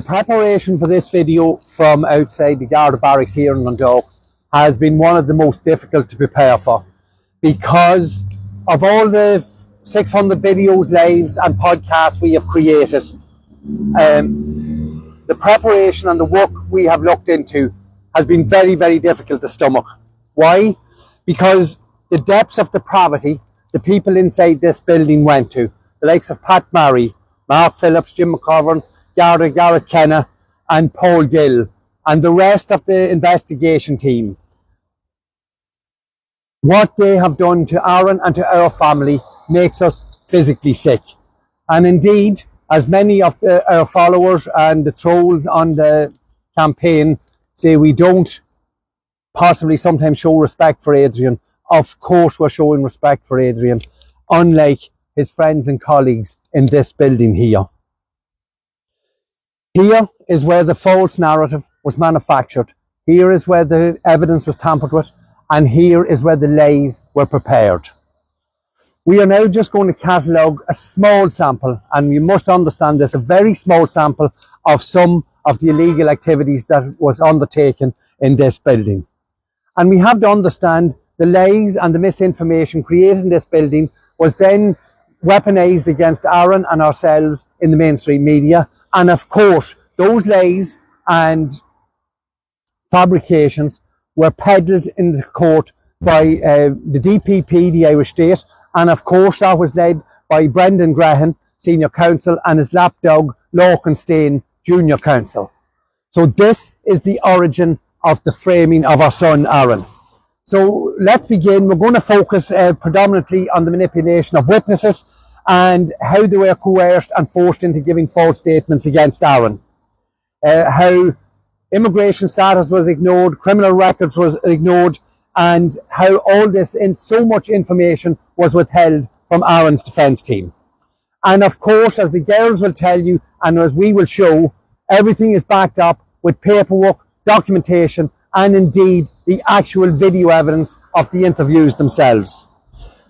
preparation for this video from outside the Garda barracks here in Donohoe has been one of the most difficult to prepare for, because of all the 600 videos, lives and podcasts we have created. The preparation and the work we have looked into has been very, very difficult to stomach. Why? Because the depths of depravity the people inside this building went to, the likes of Pat Murray, Mark Phillips, Jim McGovern, Garrett Kenna and Paul Gill and the rest of the investigation team. What they have done to Aaron and to our family makes us physically sick. And indeed, as many of our followers and the trolls on the campaign say we don't possibly sometimes show respect for Adrian, of course we're showing respect for Adrian, unlike his friends and colleagues in this building here. Here is where the false narrative was manufactured. Here is where the evidence was tampered with. And here is where the lies were prepared. We are now just going to catalogue a small sample, and you must understand this, a very small sample of some of the illegal activities that was undertaken in this building. And we have to understand the lies and the misinformation created in this building was then weaponised against Aaron and ourselves in the mainstream media. And of course, those lies and fabrications were peddled in the court by the DPP, the Irish State, and of course that was led by Brendan Graham, Senior Counsel, and his lapdog, Lorcan Stain, Junior Counsel. So this is the origin of the framing of our son, Aaron. So let's begin. We're going to focus predominantly on the manipulation of witnesses and how they were coerced and forced into giving false statements against Aaron. How immigration status was ignored, criminal records was ignored, and how all this and so much information was withheld from Aaron's defence team. And of course, as the girls will tell you, and as we will show, everything is backed up with paperwork, documentation, and indeed the actual video evidence of the interviews themselves.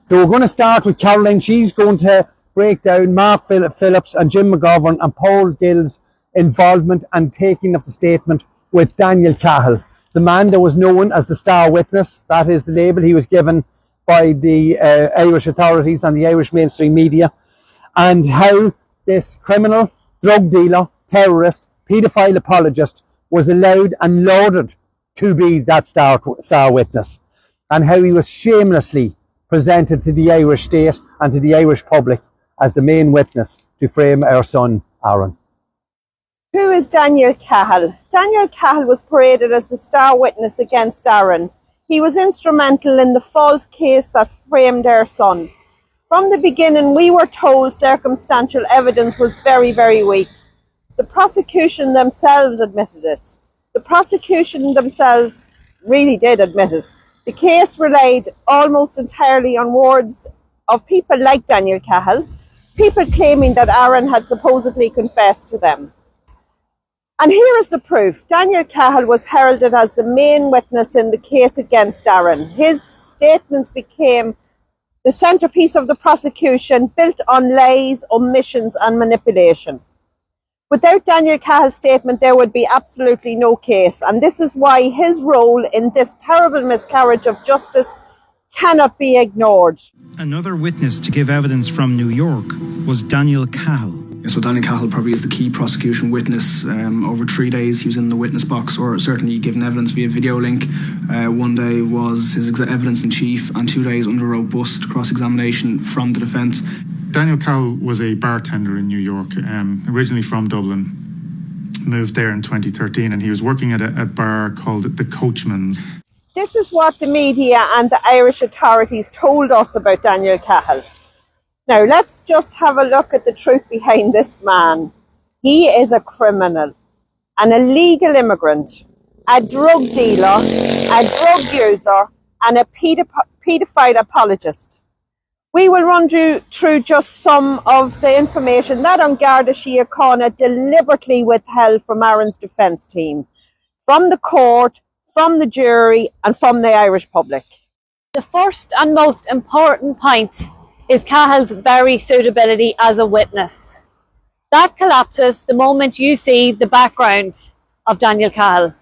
So we're going to start with Caroline. She's going to break down Mark Phillips and Jim McGovern and Paul Gill's involvement and taking of the statement with Daniel Cahill, the man that was known as the Star Witness. That is the label he was given by the Irish authorities and the Irish mainstream media, and how this criminal, drug dealer, terrorist, paedophile apologist was allowed and lauded to be that star witness, and how he was shamelessly presented to the Irish state and to the Irish public as the main witness to frame our son, Aaron. Who is Daniel Cahill? Daniel Cahill was paraded as the star witness against Aaron. He was instrumental in the false case that framed our son. From the beginning, we were told circumstantial evidence was very, very weak. The prosecution themselves admitted it. The prosecution themselves really did admit it. The case relied almost entirely on words of people like Daniel Cahill, people claiming that Aaron had supposedly confessed to them. And here is the proof. Daniel Cahill was heralded as the main witness in the case against Aaron. His statements became the centrepiece of the prosecution, built on lies, omissions and manipulation. Without Daniel Cahill's statement, there would be absolutely no case. And this is why his role in this terrible miscarriage of justice cannot be ignored. Another witness to give evidence from New York was Daniel Cahill. So Daniel Cahill probably is the key prosecution witness. Over 3 days he was in the witness box, or certainly given evidence via video link. 1 day was his evidence in chief, and 2 days under robust cross-examination from the defence. Daniel Cahill was a bartender in New York, originally from Dublin, moved there in 2013, and he was working at a bar called the Coachman's. This is what the media and the Irish authorities told us about Daniel Cahill. Now, let's just have a look at the truth behind this man. He is a criminal, an illegal immigrant, a drug dealer, a drug user, and a paedophile apologist. We will run through just some of the information that Garda Síochána deliberately withheld from Aaron's defence team, from the court, from the jury, and from the Irish public. The first and most important point is Cahill's very suitability as a witness. That collapses the moment you see the background of Daniel Cahill.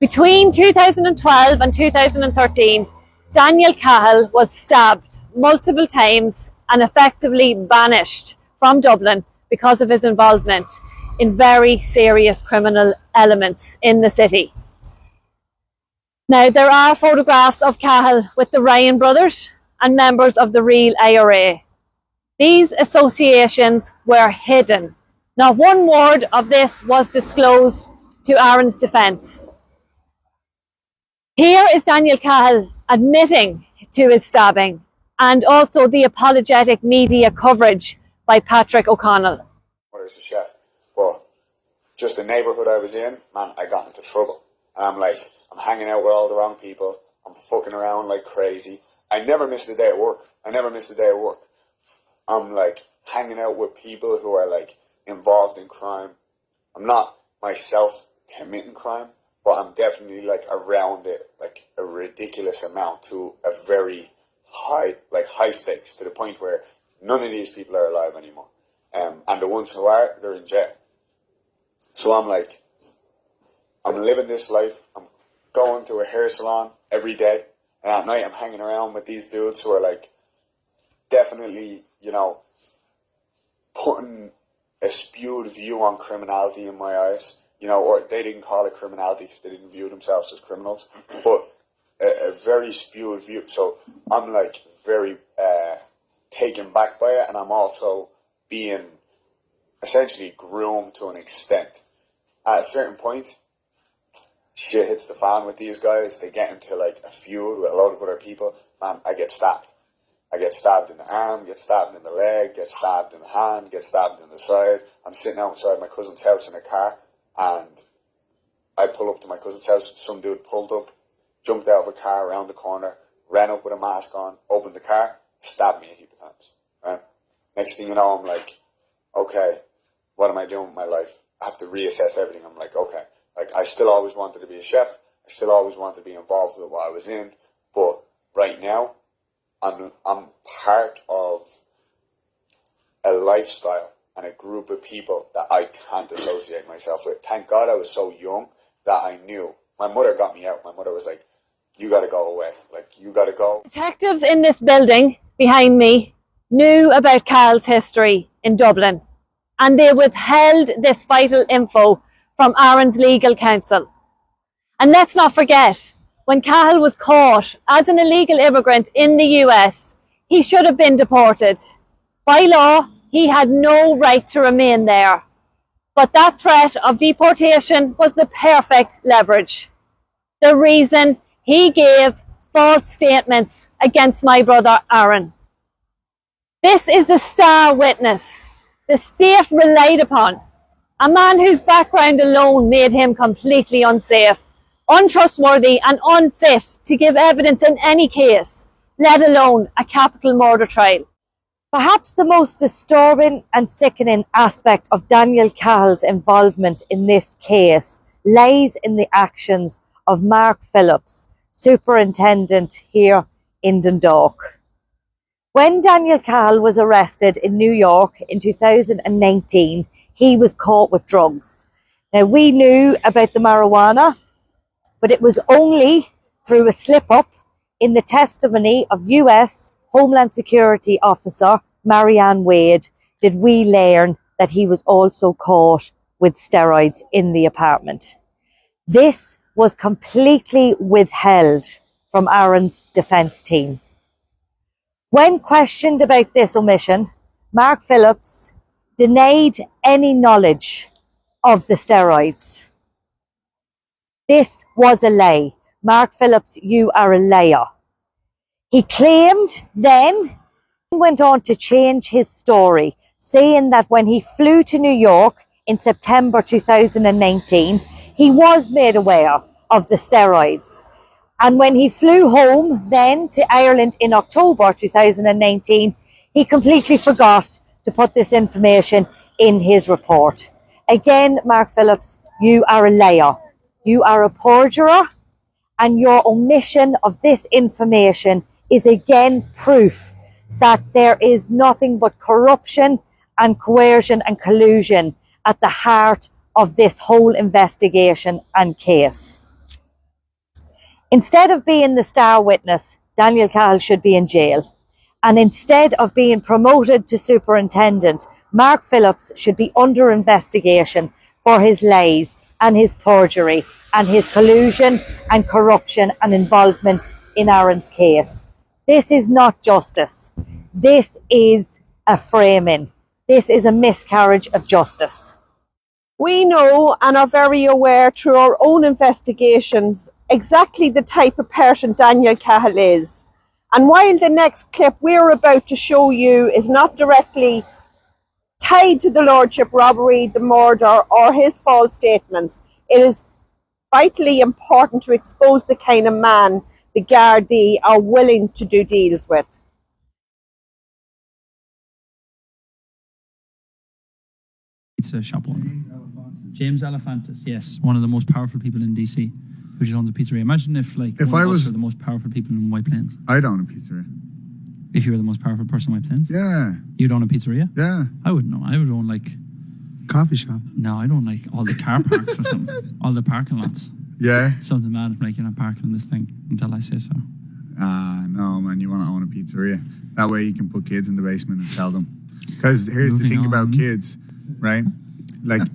Between 2012 and 2013, Daniel Cahill was stabbed multiple times and effectively banished from Dublin because of his involvement in very serious criminal elements in the city. Now, there are photographs of Cahill with the Ryan brothers and members of the real IRA. These associations were hidden. Not one word of this was disclosed to Aaron's defence. Here is Daniel Cahill admitting to his stabbing, and also the apologetic media coverage by Patrick O'Connell. There's a chef, but just the neighbourhood I was in, man, I got into trouble. And I'm hanging out with all the wrong people. I'm fucking around like crazy. I never missed a day at work. I'm like hanging out with people who are like involved in crime. I'm not myself committing crime, but I'm definitely like around it, like a ridiculous amount to a very high stakes, to the point where none of these people are alive anymore. And the ones who are, they're in jail. So I'm living this life. I'm going to a hair salon every day. And at night I'm hanging around with these dudes who are like definitely, you know, putting a spewed view on criminality in my eyes. You know, or they didn't call it criminality because they didn't view themselves as criminals. But a very spewed view. So I'm like very taken back by it. And I'm also being essentially groomed to an extent. At a certain point, shit hits the fan with these guys. They get into like a feud with a lot of other people. Man, I get stabbed. I get stabbed in the arm, get stabbed in the leg, get stabbed in the hand, get stabbed in the side. I'm sitting outside my cousin's house in a car, and I pull up to my cousin's house. Some dude pulled up, jumped out of a car around the corner, ran up with a mask on, opened the car, stabbed me a heap of times. Right? Next thing you know, I'm like, okay, what am I doing with my life? I have to reassess everything. I'm like, okay, like I still always wanted to be a chef. I still always wanted to be involved with what I was in. But right now, I'm part of a lifestyle and a group of people that I can't associate myself with. Thank God I was so young that I knew. My mother got me out. My mother was like, you got to go away. Like, you got to go. Detectives in this building behind me knew about Cahill's history in Dublin, and they withheld this vital info from Aaron's legal counsel. And let's not forget, when Cahill was caught as an illegal immigrant in the US, he should have been deported. By law, he had no right to remain there. But that threat of deportation was the perfect leverage. The reason he gave false statements against my brother Aaron. This is the star witness the state relied upon, a man whose background alone made him completely unsafe, untrustworthy and unfit to give evidence in any case, let alone a capital murder trial. Perhaps the most disturbing and sickening aspect of Daniel Cahill's involvement in this case lies in the actions of Mark Phillips, superintendent here in Dundalk. When Daniel Cahill was arrested in New York in 2019, he was caught with drugs. Now, we knew about the marijuana, but it was only through a slip-up in the testimony of US Homeland Security Officer Marianne Wade did we learn that he was also caught with steroids in the apartment. This was completely withheld from Aaron's defence team. When questioned about this omission, Mark Phillips denied any knowledge of the steroids. This was a lie. Mark Phillips, you are a liar. He claimed then, went on to change his story, saying that when he flew to New York in September 2019, he was made aware of the steroids. And when he flew home then to Ireland in October 2019, he completely forgot to put this information in his report. Again, Mark Phillips, you are a liar. You are a perjurer, and your omission of this information is again proof that there is nothing but corruption and coercion and collusion at the heart of this whole investigation and case. Instead of being the star witness, Daniel Cahill should be in jail. And instead of being promoted to superintendent, Mark Phillips should be under investigation for his lies and his perjury and his collusion and corruption and involvement in Aaron's case. This is not justice. This is a framing. This is a miscarriage of justice. We know and are very aware through our own investigations exactly the type of person Daniel Cahill is. And while the next clip we're about to show you is not directly tied to the lordship robbery, the murder, or his false statements, it is vitally important to expose the kind of man the Gardaí are willing to do deals with. Pizza shop owner. James Alefantis, yes, one of the most powerful people in DC, who just owns a pizzeria. Imagine if I was the most powerful people in White Plains. I'd own a pizzeria. If you were the most powerful person in White Plains? Yeah. You'd own a pizzeria? Yeah. I wouldn't know. I would own coffee shop. No, I don't like all the car parks or something. All the parking lots. Yeah. Something mad if you're not parking in this thing until I say so. No, man, you want to own a pizzeria. That way you can put kids in the basement and sell them. Because here's the thing about kids, right?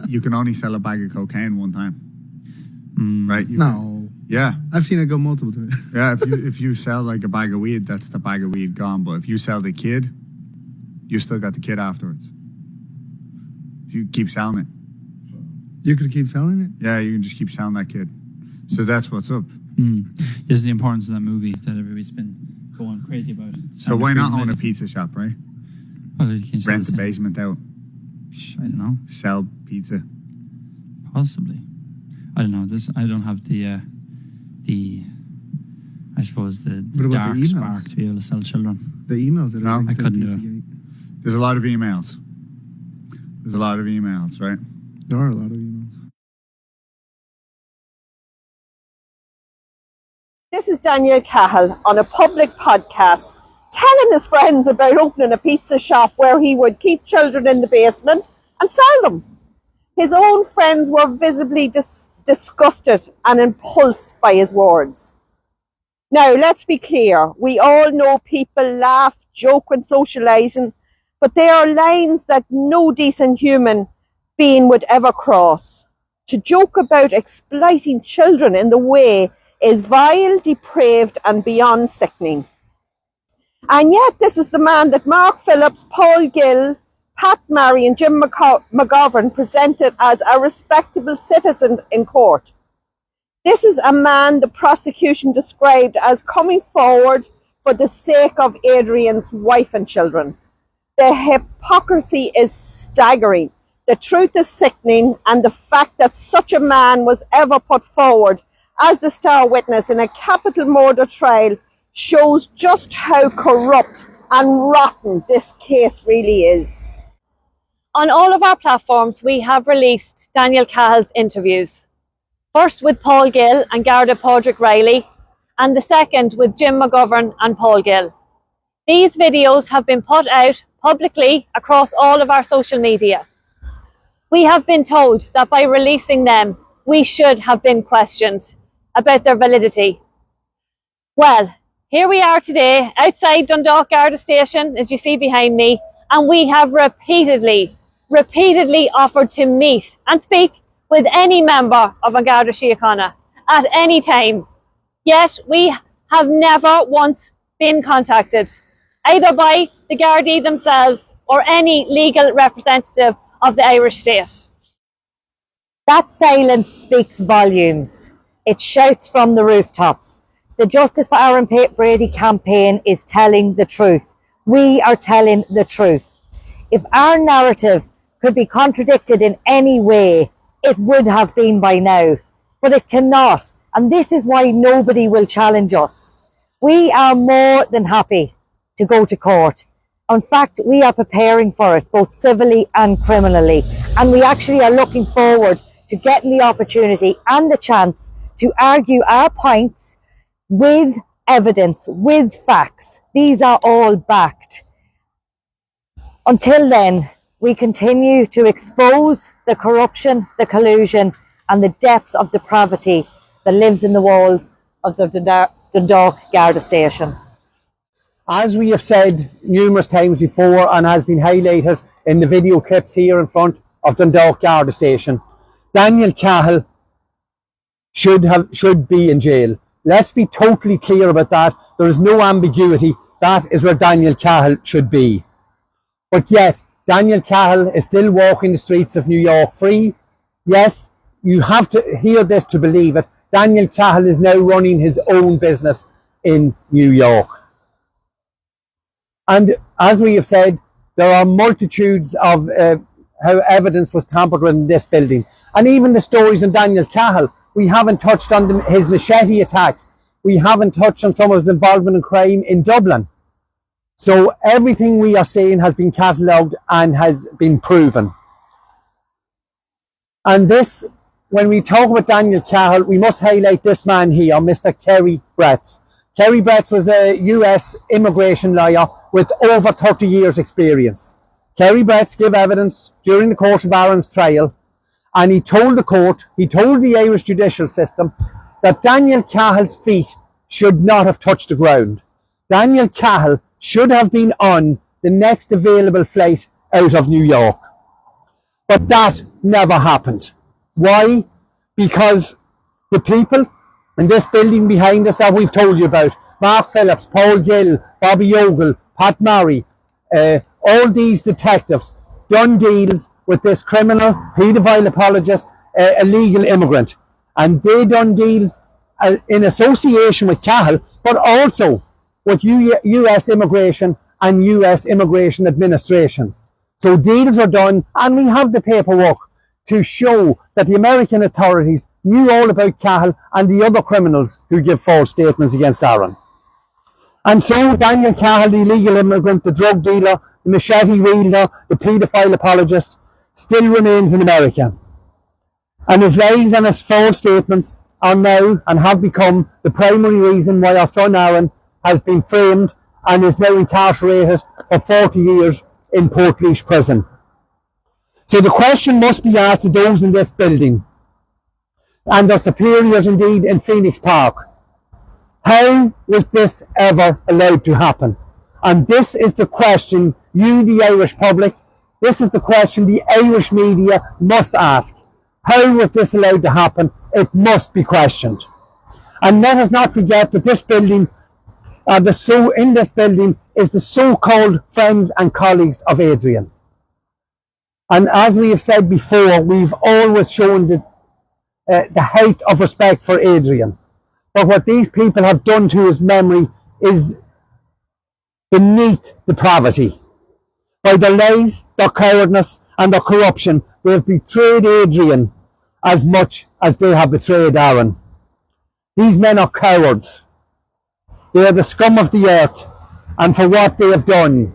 You can only sell a bag of cocaine one time. Right? Yeah. I've seen it go multiple times. Yeah, if you sell a bag of weed, that's the bag of weed gone. But if you sell the kid, you still got the kid afterwards. You keep selling it. You could keep selling it? Yeah, you can just keep selling that kid. So that's what's up. This is the importance of that movie that everybody's been going crazy about. So why not own a pizza shop, right? Well, you can rent the basement out. I don't know. Sell pizza. Possibly. I don't know. I don't have the I suppose the dark spark to be able to sell children. The emails that no, I couldn't do it. There's a lot of emails. Right? There are a lot of emails. This is Daniel Cahill on a public podcast telling his friends about opening a pizza shop where he would keep children in the basement and sell them. His own friends were visibly disgusted and impulsed by his words. Now, let's be clear. We all know people laugh, joke when socialising, but there are lines that no decent human being would ever cross. To joke about exploiting children in the way is vile, depraved, and beyond sickening. And yet, this is the man that Mark Phillips, Paul Gill, Pat Murray, and Jim McGovern presented as a respectable citizen in court. This is a man the prosecution described as coming forward for the sake of Adrian's wife and children. The hypocrisy is staggering. The truth is sickening, and the fact that such a man was ever put forward as the star witness in a capital murder trial shows just how corrupt and rotten this case really is. On all of our platforms, we have released Daniel Cahill's interviews. First with Paul Gill and Garda Padraig Riley, and the second with Jim McGovern and Paul Gill. These videos have been put out publicly across all of our social media. We have been told that by releasing them, we should have been questioned about their validity. Well, here we are today outside Dundalk Garda station, as you see behind me, and we have repeatedly offered to meet and speak with any member of an Garda Síochána at any time. Yet we have never once been contacted, either by the Gardaí themselves or any legal representative of the Irish state. That silence speaks volumes. It shouts from the rooftops. The Justice for Aaron Brady campaign is telling the truth. We are telling the truth. If our narrative could be contradicted in any way, it would have been by now, but it cannot, and this is why nobody will challenge us. We are more than happy to go to court. In fact, we are preparing for it, both civilly and criminally, and we actually are looking forward to getting the opportunity and the chance to argue our points with evidence, with facts. These are all backed. Until then, We continue to expose the corruption, the collusion, and the depths of depravity that lives in the walls of the Dundalk Garda station. As we have said numerous times before and has been highlighted in the video clips here in front of Dundalk Garda station, Daniel Cahill should be in jail. Let's be totally clear about that. There is no ambiguity. That is where Daniel Cahill should be. But yet, Daniel Cahill is still walking the streets of New York free. Yes, you have to hear this to believe it. Daniel Cahill is now running his own business in New York. And as we have said, there are multitudes of how evidence was tampered with in this building. And even the stories on Daniel Cahill, we haven't touched on his machete attack. We haven't touched on some of his involvement in crime in Dublin. So everything we are saying has been catalogued and has been proven. And this, when we talk about Daniel Cahill, we must highlight this man here, Mr. Kerry Bretz. Kerry Bretz was a US immigration lawyer with over 30 years experience. Kerry Bretz gave evidence during the course of Aaron's trial, and he told the court, he told the Irish judicial system, that Daniel Cahill's feet should not have touched the ground. Daniel Cahill should have been on the next available flight out of New York. But that never happened. Why? Because the people in this building behind us that we've told you about, Mark Phillips, Paul Gill, Bobby Ogle, Pat Murray, all these detectives done deals with this criminal, paedophile apologist, illegal immigrant. And they done deals in association with Cahill, but also with US immigration and US immigration administration. So deals were done, and we have the paperwork to show that the American authorities knew all about Cahill and the other criminals who give false statements against Aaron. And so Daniel Cahill, the illegal immigrant, the drug dealer, the machete wielder, the paedophile apologist, still remains in America. And his lies and his false statements are now and have become the primary reason why our son Aaron has been framed and is now incarcerated for 40 years in Portlaoise prison. So the question must be asked to those in this building and their superiors indeed in Phoenix Park. How was this ever allowed to happen? And this is the question you, the Irish public, this is the question the Irish media must ask. How was this allowed to happen? It must be questioned. And let us not forget that this building, in this building is the so-called friends and colleagues of Adrian. And as we have said before, we've always shown the height of respect for Adrian. But what these people have done to his memory is beneath depravity. By their lies, their cowardness and their corruption, they have betrayed Adrian as much as they have betrayed Aaron. These men are cowards. They are the scum of the earth, and for what they have done,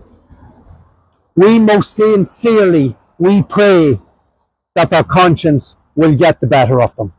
we most sincerely, we pray that their conscience will get the better of them.